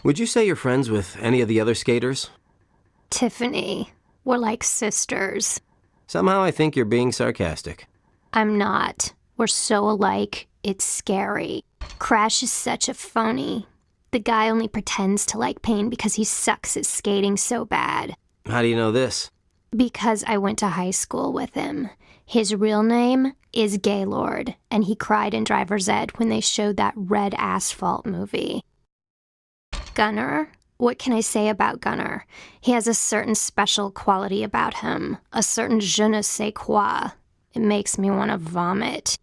Would you say you're friends with any of the other skaters? Tiffany. We're like sisters. Somehow I think you're being sarcastic. I'm not. We're so alike, it's scary. Crash is such a phony. The guy only pretends to like pain because he sucks at skating so bad. How do you know this? Because I went to high school with him. His real name is Gaylord, and he cried in driver's ed when they showed that Red Asphalt movie. Gunnar? What can I say about Gunnar? He has a certain special quality about him, a certain je ne sais quoi. It makes me want to vomit.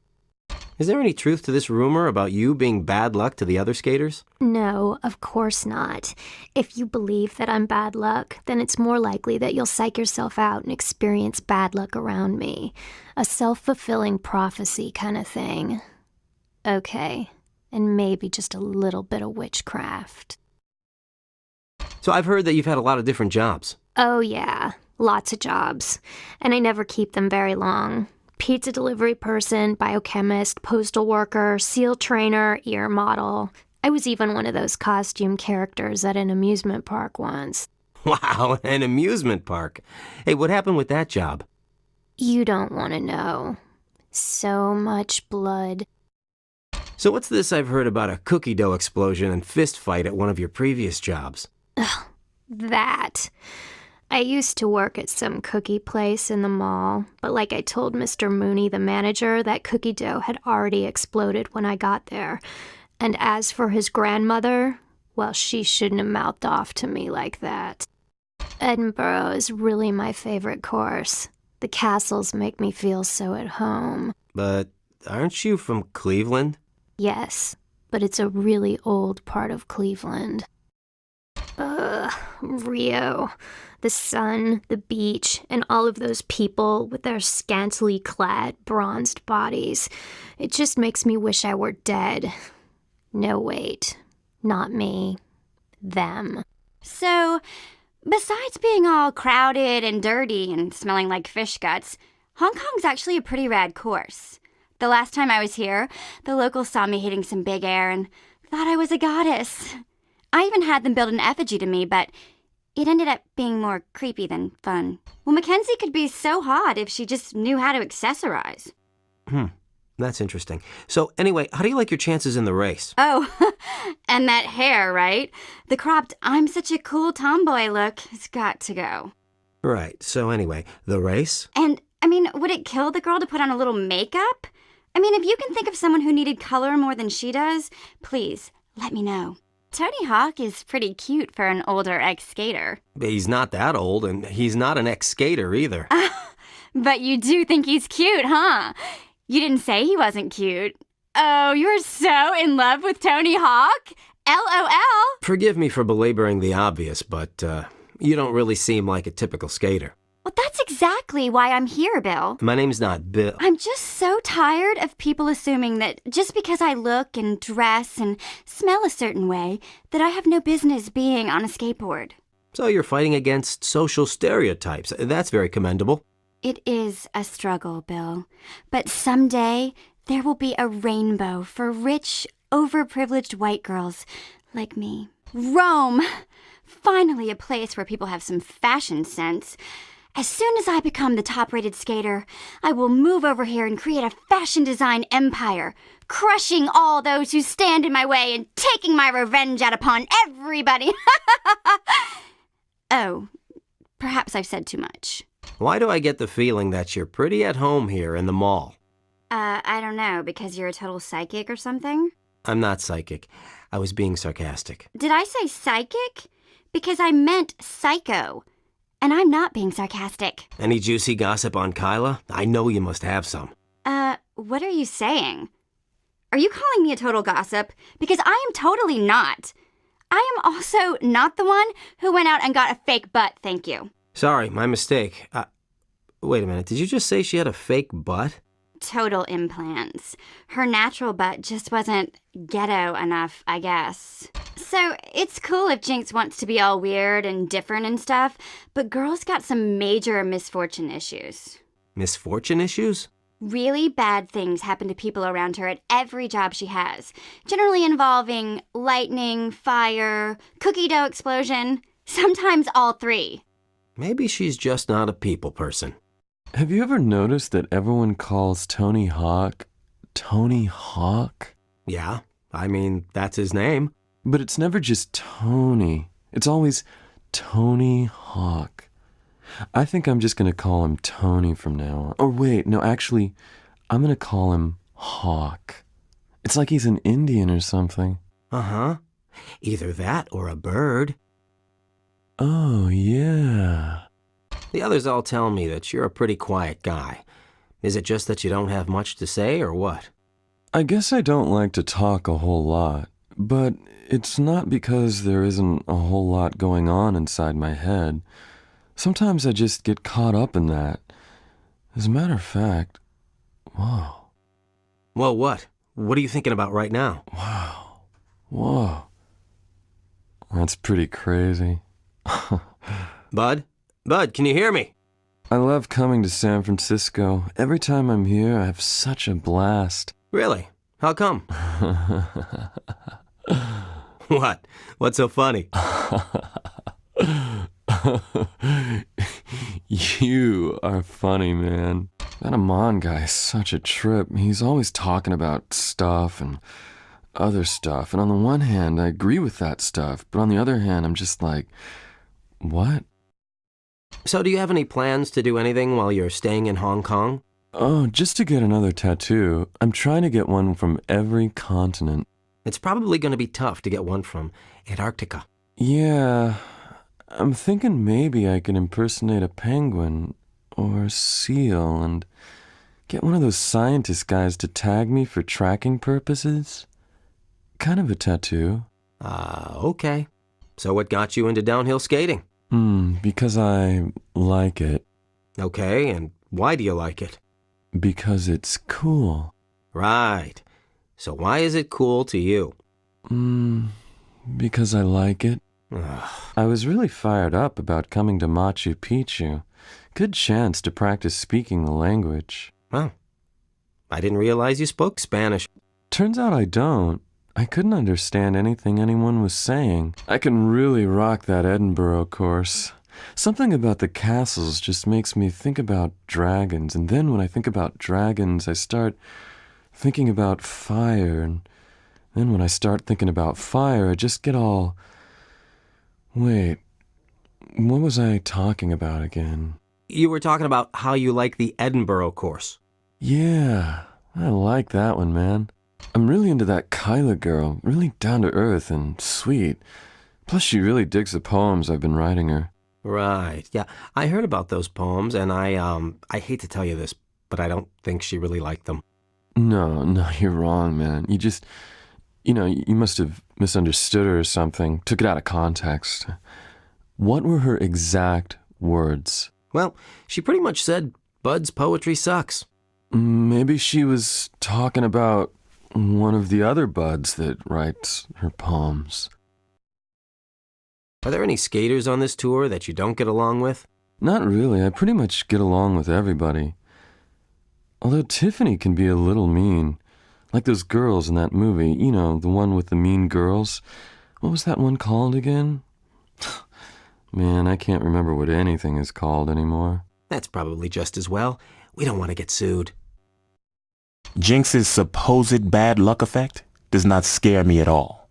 Is there any truth to this rumor about you being bad luck to the other skaters? No, of course not. If you believe that I'm bad luck, then it's more likely that you'll psych yourself out and experience bad luck around me. A self-fulfilling prophecy kind of thing. Okay, and maybe just a little bit of witchcraft. So I've heard that you've had a lot of different jobs. Oh yeah, lots of jobs. And I never keep them very long. Pizza delivery person, biochemist, postal worker, SEAL trainer, ear model. I was even one of those costume characters at an amusement park once. Wow, an amusement park. Hey, what happened with that job? You don't want to know. So much blood. So what's this I've heard about a cookie dough explosion and fist fight at one of your previous jobs? Ugh, that. I used to work at some cookie place in the mall, but like I told Mr. Mooney, the manager, that cookie dough had already exploded when I got there. And as for his grandmother, well, she shouldn't have mouthed off to me like that. Edinburgh is really my favorite course. The castles make me feel so at home. But aren't you from Cleveland? Yes, but it's a really old part of Cleveland. Ugh, Rio. The sun, the beach, and all of those people with their scantily clad, bronzed bodies. It just makes me wish I were dead. No, wait. Not me. Them. So, besides being all crowded and dirty and smelling like fish guts, Hong Kong's actually a pretty rad course. The last time I was here, the locals saw me hitting some big air and thought I was a goddess. I even had them build an effigy to me, but it ended up being more creepy than fun. Well, Mackenzie could be so hot if she just knew how to accessorize. That's interesting. So anyway, how do you like your chances in the race? Oh, and that hair, right? The cropped "I'm such a cool tomboy" look has got to go. Right, so anyway, the race? And, would it kill the girl to put on a little makeup? If you can think of someone who needed color more than she does, please, let me know. Tony Hawk is pretty cute for an older ex-skater. He's not that old, and he's not an ex-skater either. But you do think he's cute, huh? You didn't say he wasn't cute. Oh, you're so in love with Tony Hawk? LOL. Forgive me for belaboring the obvious, but you don't really seem like a typical skater. Well, that's exactly why I'm here, Bill. My name's not Bill. I'm just so tired of people assuming that just because I look and dress and smell a certain way, that I have no business being on a skateboard. So you're fighting against social stereotypes. That's very commendable. It is a struggle, Bill. But someday, there will be a rainbow for rich, overprivileged white girls like me. Rome! Finally a place where people have some fashion sense. As soon as I become the top-rated skater, I will move over here and create a fashion design empire, crushing all those who stand in my way and taking my revenge out upon everybody. Oh, perhaps I've said too much. Why do I get the feeling that you're pretty at home here in the mall? I don't know, because you're a total psychic or something? I'm not psychic. I was being sarcastic. Did I say psychic? Because I meant psycho. And I'm not being sarcastic. Any juicy gossip on Kyla? I know you must have some. What are you saying? Are you calling me a total gossip? Because I am totally not. I am also not the one who went out and got a fake butt, thank you. Sorry, my mistake. Wait a minute, did you just say she had a fake butt? Total implants. Her natural butt just wasn't ghetto enough, I guess. So, it's cool if Jynx wants to be all weird and different and stuff, but girl's got some major misfortune issues. Misfortune issues? Really bad things happen to people around her at every job she has, generally involving lightning, fire, cookie dough explosion, sometimes all three. Maybe she's just not a people person. Have you ever noticed that everyone calls Tony Hawk Tony Hawk? Yeah, I mean, that's his name. But it's never just Tony. It's always Tony Hawk. I think I'm just going to call him Tony from now on. Or wait, no, actually, I'm going to call him Hawk. It's like he's an Indian or something. Uh-huh. Either that or a bird. Oh, yeah. The others all tell me that you're a pretty quiet guy. Is it just that you don't have much to say, or what? I guess I don't like to talk a whole lot, but it's not because there isn't a whole lot going on inside my head. Sometimes I just get caught up in that. As a matter of fact, wow. Well, what? What are you thinking about right now? Wow. Whoa. That's pretty crazy. Bud? Bud, can you hear me? I love coming to San Francisco. Every time I'm here, I have such a blast. Really? How come? What? What's so funny? You are funny, man. That Ammon guy is such a trip. He's always talking about stuff and other stuff. And on the one hand, I agree with that stuff. But on the other hand, I'm just like, what? So do you have any plans to do anything while you're staying in Hong Kong? Oh, just to get another tattoo. I'm trying to get one from every continent. It's probably going to be tough to get one from Antarctica. Yeah, I'm thinking maybe I could impersonate a penguin or a seal and get one of those scientist guys to tag me for tracking purposes. Kind of a tattoo. Okay. So what got you into downhill skating? Because I like it. Okay, and why do you like it? Because it's cool. Right. So why is it cool to you? Because I like it. Ugh. I was really fired up about coming to Machu Picchu. Good chance to practice speaking the language. Well, I didn't realize you spoke Spanish. Turns out I don't. I couldn't understand anything anyone was saying. I can really rock that Edinburgh course. Something about the castles just makes me think about dragons, and then when I think about dragons, I start thinking about fire, and then when I start thinking about fire, I just get all... Wait, what was I talking about again? You were talking about how you like the Edinburgh course. Yeah, I like that one, man. I'm really into that Kyla girl, really down to earth and sweet. Plus she really digs the poems I've been writing her. Right, yeah. I heard about those poems, and I hate to tell you this, but I don't think she really liked them. No, you're wrong, man. You must have misunderstood her or something, took it out of context. What were her exact words? Well, she pretty much said, Bud's poetry sucks. Maybe she was talking about one of the other buds that writes her poems. Are there any skaters on this tour that you don't get along with? Not really. I pretty much get along with everybody. Although Tiffany can be a little mean. Like those girls in that movie. You know, the one with the mean girls. What was that one called again? Man, I can't remember what anything is called anymore. That's probably just as well. We don't want to get sued. Jynx's supposed bad luck effect does not scare me at all.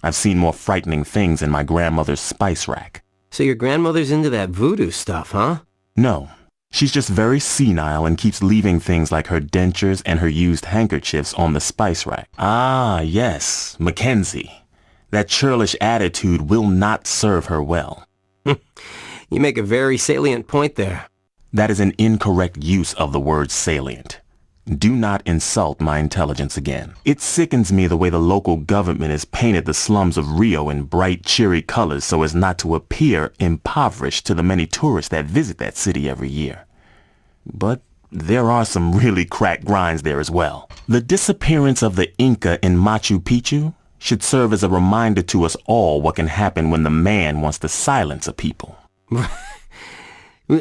I've seen more frightening things in my grandmother's spice rack. So your grandmother's into that voodoo stuff, huh? No, she's just very senile and keeps leaving things like her dentures and her used handkerchiefs on the spice rack. Ah, yes, Mackenzie. That churlish attitude will not serve her well. You make a very salient point there. That is an incorrect use of the word salient. Do not insult my intelligence again. It sickens me the way the local government has painted the slums of Rio in bright, cheery colors so as not to appear impoverished to the many tourists that visit that city every year. But there are some really crack grinds there as well. The disappearance of the Inca in Machu Picchu should serve as a reminder to us all what can happen when the man wants to silence a people.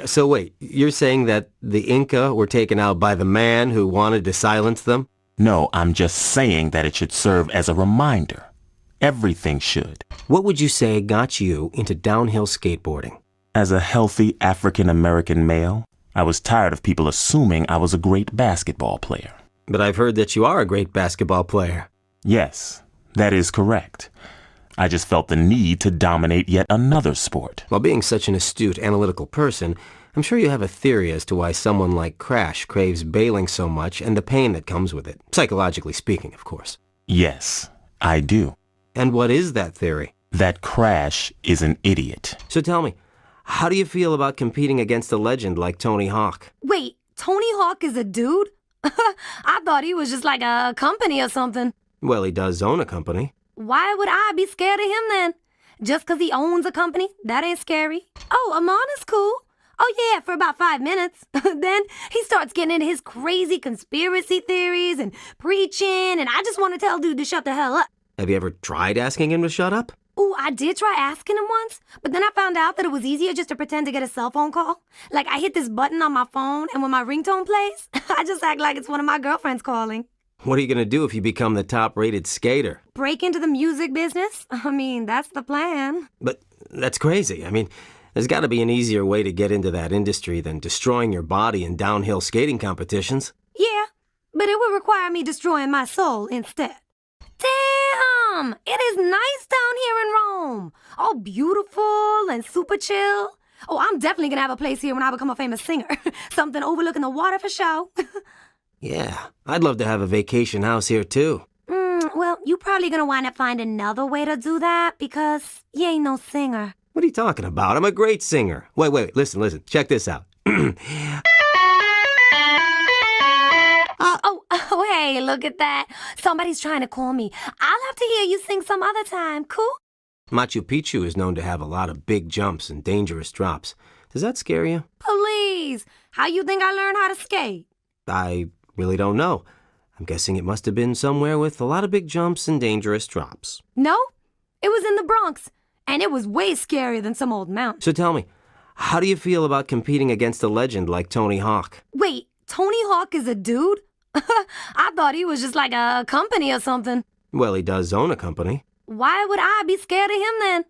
So wait, you're saying that the Inca were taken out by the man who wanted to silence them? No, I'm just saying that it should serve as a reminder. Everything should. What would you say got you into downhill skateboarding? As a healthy African-American male, I was tired of people assuming I was a great basketball player. But I've heard that you are a great basketball player. Yes, that is correct. I just felt the need to dominate yet another sport. While being such an astute, analytical person, I'm sure you have a theory as to why someone like Crash craves bailing so much and the pain that comes with it. Psychologically speaking, of course. Yes, I do. And what is that theory? That Crash is an idiot. So tell me, how do you feel about competing against a legend like Tony Hawk? Wait, Tony Hawk is a dude? I thought he was just like a company or something. Well, he does own a company. Why would I be scared of him then? Just 'cause he owns a company? That ain't scary. Oh, Ammon is cool. Oh yeah, for about 5 minutes. Then he starts getting into his crazy conspiracy theories and preaching, and I just want to tell dude to shut the hell up. Have you ever tried asking him to shut up? Ooh, I did try asking him once, but then I found out that it was easier just to pretend to get a cell phone call. Like, I hit this button on my phone, and when my ringtone plays, I just act like it's one of my girlfriends calling. What are you going to do if you become the top-rated skater? Break into the music business? I mean, that's the plan. But that's crazy. I mean, there's got to be an easier way to get into that industry than destroying your body in downhill skating competitions. Yeah, but it would require me destroying my soul instead. Damn! It is nice down here in Rome. All beautiful and super chill. Oh, I'm definitely gonna have a place here when I become a famous singer. Something overlooking the water for show. Yeah, I'd love to have a vacation house here too. Well, you probably gonna wind up finding another way to do that because you ain't no singer. What are you talking about? I'm a great singer. Wait, listen. Check this out. Oh, hey, look at that. Somebody's trying to call me. I'll have to hear you sing some other time, cool? Machu Picchu is known to have a lot of big jumps and dangerous drops. Does that scare you? Please, how you think I learned how to skate? I really don't know. I'm guessing it must have been somewhere with a lot of big jumps and dangerous drops. No, it was in the Bronx, and it was way scarier than some old mountain. So tell me, how do you feel about competing against a legend like Tony Hawk? Wait, Tony Hawk is a dude? I thought he was just like a company or something. Well, he does own a company. Why would I be scared of him then?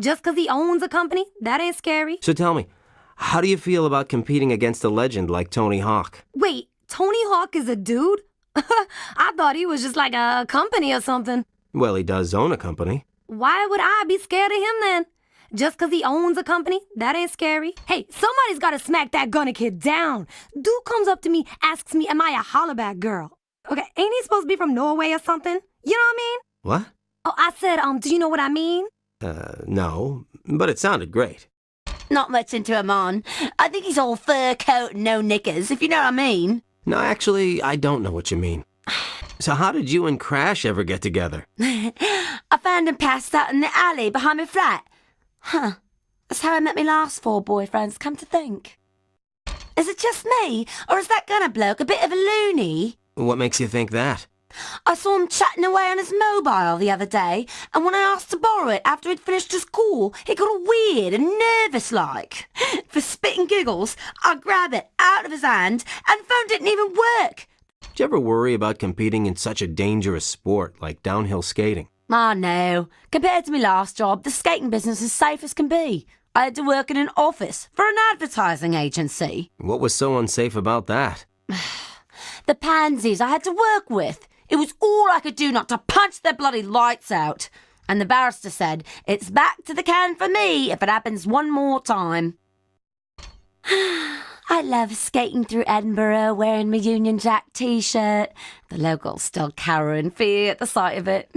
Just 'cause he owns a company? That ain't scary. So tell me, how do you feel about competing against a legend like Tony Hawk? Wait, Tony Hawk is a dude? I thought he was just like a company or something. Well, he does own a company. Why would I be scared of him then? Just 'cause he owns a company? That ain't scary. Hey, somebody's gotta smack that Gunnar kid down. Dude comes up to me, asks me, am I a hollaback girl? Okay, ain't he supposed to be from Norway or something? You know what I mean? What? Oh, I said, do you know what I mean? No, but it sounded great. Not much into Ammon. I think he's all fur coat and no knickers, if you know what I mean. No, actually, I don't know what you mean. So how did you and Crash ever get together? I found him passed out in the alley behind my flat. Huh. That's how I met my last 4 boyfriends, come to think. Is it just me, or is that Gunnar bloke a bit of a loony? What makes you think that? I saw him chatting away on his mobile the other day, and when I asked to borrow it after he'd finished his call, he got all weird and nervous-like. For spitting giggles, I grabbed it out of his hand, and the phone didn't even work. Did you ever worry about competing in such a dangerous sport like downhill skating? Ah, no. Compared to my last job, the skating business is safe as can be. I had to work in an office for an advertising agency. What was so unsafe about that? The pansies I had to work with. It was all I could do not to punch their bloody lights out. And the barrister said, it's back to the can for me if it happens one more time. I love skating through Edinburgh wearing my Union Jack t-shirt. The locals still cower in fear at the sight of it.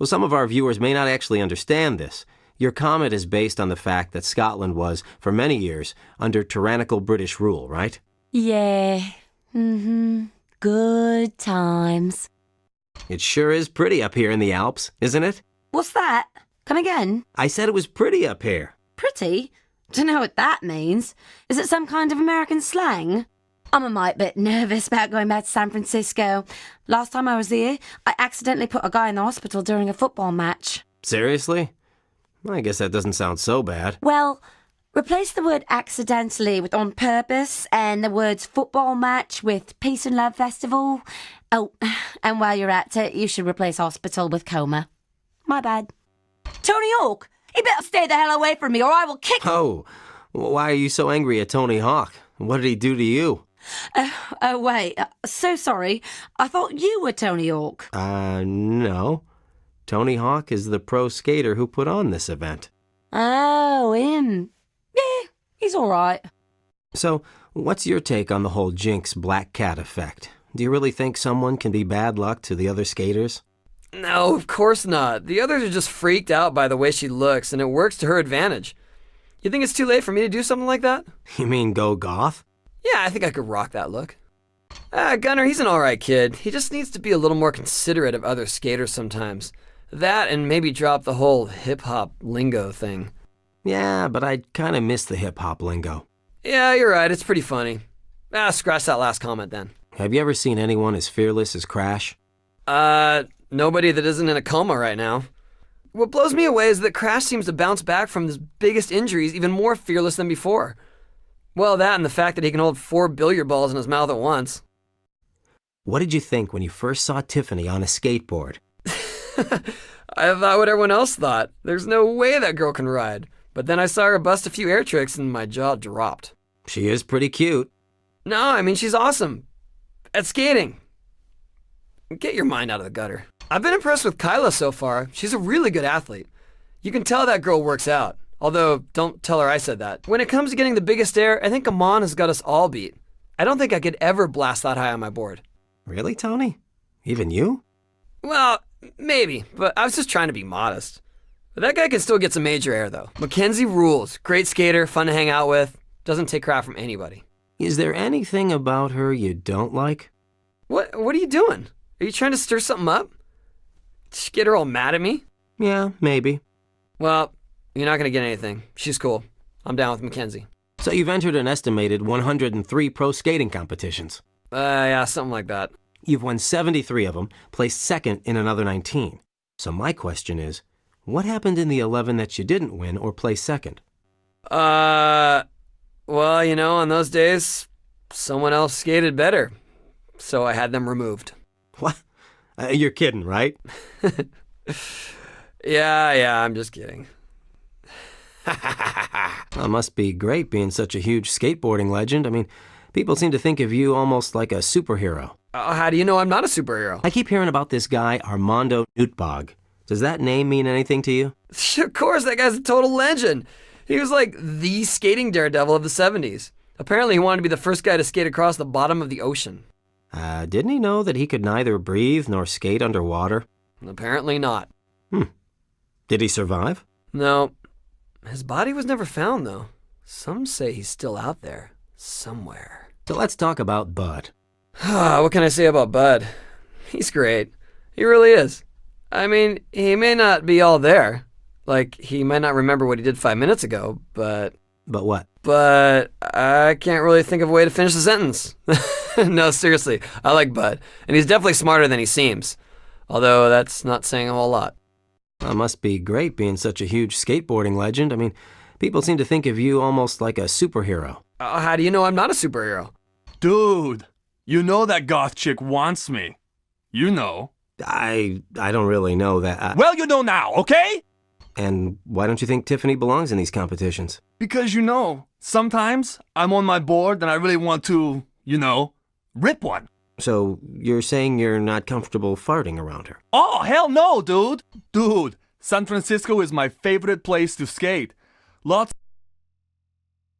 Well, some of our viewers may not actually understand this. Your comment is based on the fact that Scotland was, for many years, under tyrannical British rule, right? Yeah. Good times. It sure is pretty up here in the Alps, isn't it? What's that? Come again? I said it was pretty up here. Pretty? Don't know what that means. Is it some kind of American slang? I'm a mite bit nervous about going back to San Francisco. Last time I was here, I accidentally put a guy in the hospital during a football match. Seriously? I guess that doesn't sound so bad. Well, Replace the word accidentally with on purpose and the words football match with peace and love festival. Oh, and while you're at it, you should replace hospital with coma. My bad. Tony Hawk, you better stay the hell away from me or I will kick... Oh, why are you so angry at Tony Hawk? What did he do to you? Wait, so sorry. I thought you were Tony Hawk. No. Tony Hawk is the pro skater who put on this event. Oh, him. Yeah, he's all right. So, what's your take on the whole Jynx black cat effect? Do you really think someone can be bad luck to the other skaters? No, of course not. The others are just freaked out by the way she looks, and it works to her advantage. You think it's too late for me to do something like that? You mean go goth? Yeah, I think I could rock that look. Gunnar, he's an alright kid. He just needs to be a little more considerate of other skaters sometimes. That and maybe drop the whole hip-hop lingo thing. Yeah, but I kind of miss the hip-hop lingo. Yeah, you're right. It's pretty funny. Scratch that last comment then. Have you ever seen anyone as fearless as Crash? Nobody that isn't in a coma right now. What blows me away is that Crash seems to bounce back from his biggest injuries even more fearless than before. Well, that and the fact that he can hold 4 billiard balls in his mouth at once. What did you think when you first saw Tiffany on a skateboard? I thought what everyone else thought. There's no way that girl can ride. But then I saw her bust a few air tricks and my jaw dropped. She is pretty cute. No, I mean, she's awesome. At skating. Get your mind out of the gutter. I've been impressed with Kyla so far. She's a really good athlete. You can tell that girl works out. Although, don't tell her I said that. When it comes to getting the biggest air, I think Ammon has got us all beat. I don't think I could ever blast that high on my board. Really, Tony? Even you? Well, maybe, but I was just trying to be modest. But that guy can still get some major air, though. Mackenzie rules. Great skater, fun to hang out with. Doesn't take crap from anybody. Is there anything about her you don't like? What are you doing? Are you trying to stir something up? Just get her all mad at me? Yeah, maybe. Well, you're not gonna get anything. She's cool. I'm down with Mackenzie. So you've entered an estimated 103 pro skating competitions. Yeah, something like that. You've won 73 of them, placed second in another 19. So my question is, what happened in the 11 that you didn't win or place second? Well, you know, on those days, someone else skated better. So I had them removed. What? You're kidding, right? Yeah, I'm just kidding. Well, it must be great being such a huge skateboarding legend. I mean, people seem to think of you almost like a superhero. How do you know I'm not a superhero? I keep hearing about this guy, Armondo Ootbagh. Does that name mean anything to you? Of course, that guy's a total legend. He was like the skating daredevil of the 70s. Apparently, he wanted to be the first guy to skate across the bottom of the ocean. Didn't he know that he could neither breathe nor skate underwater? Apparently not. Did he survive? No. His body was never found, though. Some say he's still out there, somewhere. So let's talk about Bud. What can I say about Bud? He's great. He really is. I mean, he may not be all there. Like, he might not remember what he did 5 minutes ago, but... But what? But I can't really think of a way to finish the sentence. No, seriously, I like Bud. And he's definitely smarter than he seems. Although that's not saying a whole lot. Well, it must be great being such a huge skateboarding legend. I mean, people seem to think of you almost like a superhero. How do you know I'm not a superhero? Dude, you know that goth chick wants me. You know. I don't really know that. Well, you know now, okay? And why don't you think Tiffany belongs in these competitions? Because, you know, sometimes I'm on my board and I really want to, you know, rip one. So you're saying you're not comfortable farting around her? Oh, hell no, dude. Dude, San Francisco is my favorite place to skate. Lots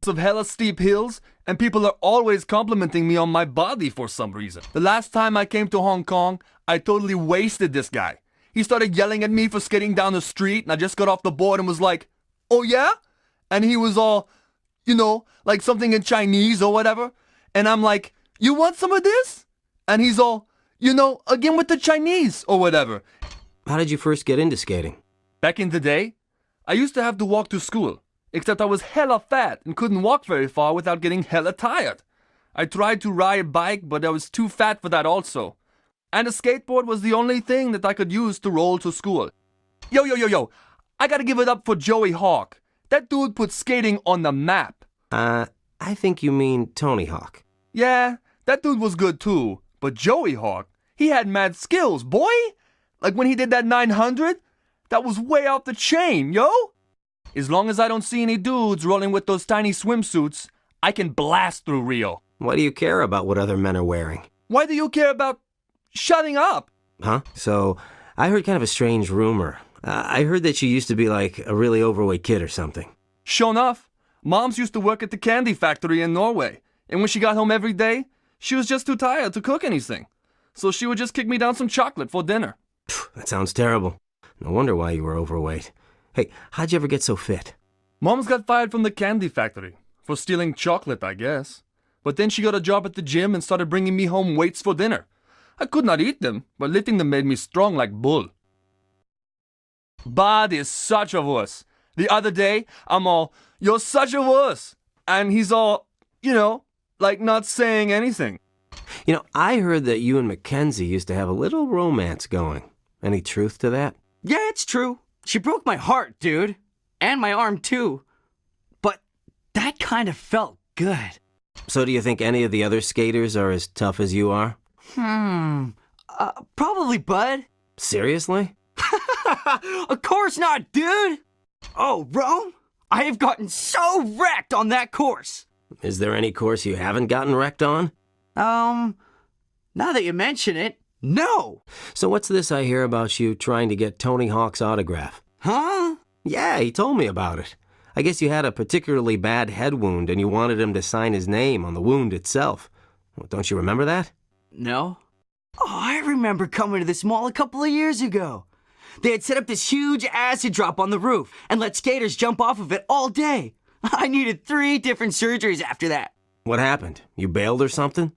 of hella steep hills, and people are always complimenting me on my body for some reason. The last time I came to Hong Kong, I totally wasted this guy. He started yelling at me for skating down the street, and I just got off the board and was like, oh yeah? And he was all, you know, like something in Chinese or whatever. And I'm like, you want some of this? And he's all, you know, again with the Chinese or whatever. How did you first get into skating? Back in the day, I used to have to walk to school, except I was hella fat and couldn't walk very far without getting hella tired. I tried to ride a bike, but I was too fat for that also. And a skateboard was the only thing that I could use to roll to school. Yo, I gotta give it up for Joey Hawk. That dude put skating on the map. I think you mean Tony Hawk. Yeah, that dude was good too. But Joey Hawk, he had mad skills, boy. Like when he did that 900, that was way off the chain, yo. As long as I don't see any dudes rolling with those tiny swimsuits, I can blast through Rio. Why do you care about what other men are wearing? Why do you care about shutting up? Huh? So, I heard kind of a strange rumor. I heard that you used to be like a really overweight kid or something. Sure enough, Moms used to work at the candy factory in Norway. And when she got home every day, she was just too tired to cook anything. So she would just kick me down some chocolate for dinner. That sounds terrible. No wonder why you were overweight. Hey, how'd you ever get so fit? Moms got fired from the candy factory for stealing chocolate, I guess. But then she got a job at the gym and started bringing me home weights for dinner. I could not eat them, but lifting them made me strong like bull. Bud is such a wuss. The other day, I'm all, "You're such a wuss." And he's all, like not saying anything. You know, I heard that you and Mackenzie used to have a little romance going. Any truth to that? Yeah, it's true. She broke my heart, dude. And my arm, too. But that kind of felt good. So do you think any of the other skaters are as tough as you are? Probably Bud. Seriously? Of course not, dude. Oh, Rome? I have gotten so wrecked on that course. Is there any course you haven't gotten wrecked on? Now that you mention it, no. So what's this I hear about you trying to get Tony Hawk's autograph? Huh? Yeah, he told me about it. I guess you had a particularly bad head wound and you wanted him to sign his name on the wound itself. Well, don't you remember that? No. Oh, I remember coming to this mall a couple of years ago. They had set up this huge acid drop on the roof and let skaters jump off of it all day. I needed 3 different surgeries after that. What happened? You bailed or something?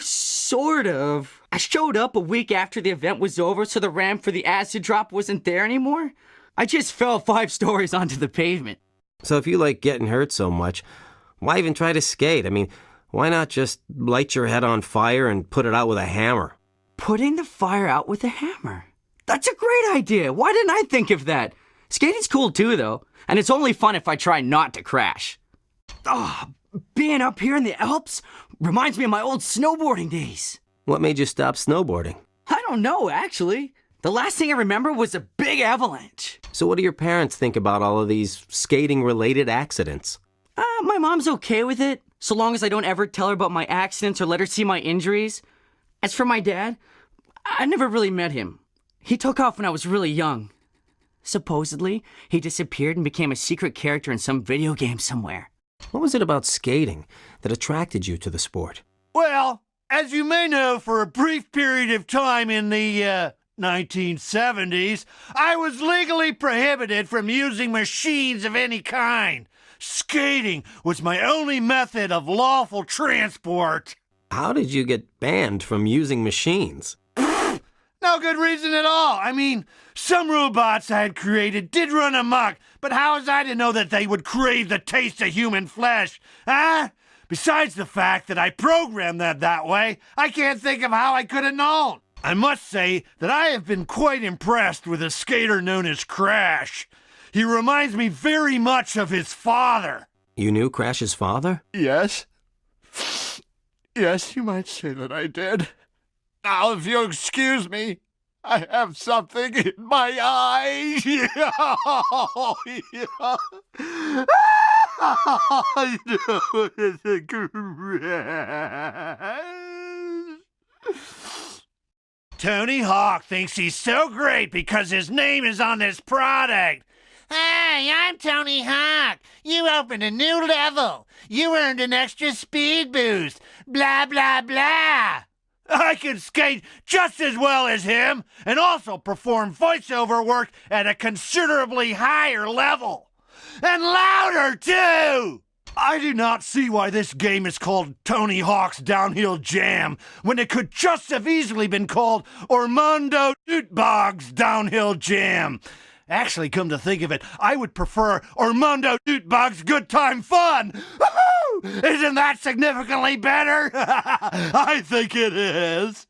Sort of. I showed up a week after the event was over, so the ramp for the acid drop wasn't there anymore. I just fell 5 stories onto the pavement. So if you like getting hurt so much, why even try to skate? I mean, why not just light your head on fire and put it out with a hammer? Putting the fire out with a hammer. That's a great idea. Why didn't I think of that? Skating's cool too, though, and it's only fun if I try not to crash. Being up here in the Alps reminds me of my old snowboarding days. What made you stop snowboarding? I don't know, actually. The last thing I remember was a big avalanche. So what do your parents think about all of these skating-related accidents? My mom's okay with it, so long as I don't ever tell her about my accidents or let her see my injuries. As for my dad, I never really met him. He took off when I was really young. Supposedly, he disappeared and became a secret character in some video game somewhere. What was it about skating that attracted you to the sport? Well, as you may know, for a brief period of time in the 1970s, I was legally prohibited from using machines of any kind. Skating was my only method of lawful transport. How did you get banned from using machines? No good reason at all. I mean, some robots I had created did run amok, but how was I to know that they would crave the taste of human flesh? Huh? Besides the fact that I programmed them that way, I can't think of how I could have known. I must say that I have been quite impressed with a skater known as Crash. He reminds me very much of his father. You knew Crash's father? Yes. Yes, you might say that I did. Now, if you'll excuse me, I have something in my eye. Tony Hawk thinks he's so great because his name is on this product. Hey, I'm Tony Hawk. You opened a new level. You earned an extra speed boost. Blah, blah, blah. I can skate just as well as him and also perform voiceover work at a considerably higher level. And louder, too! I do not see why this game is called Tony Hawk's Downhill Jam when it could just have easily been called Armondo Ootbagh's Downhill Jam. Actually, come to think of it, I would prefer Armondo Ootbagh's Good Time Fun. Woohoo! Isn't that significantly better? I think it is.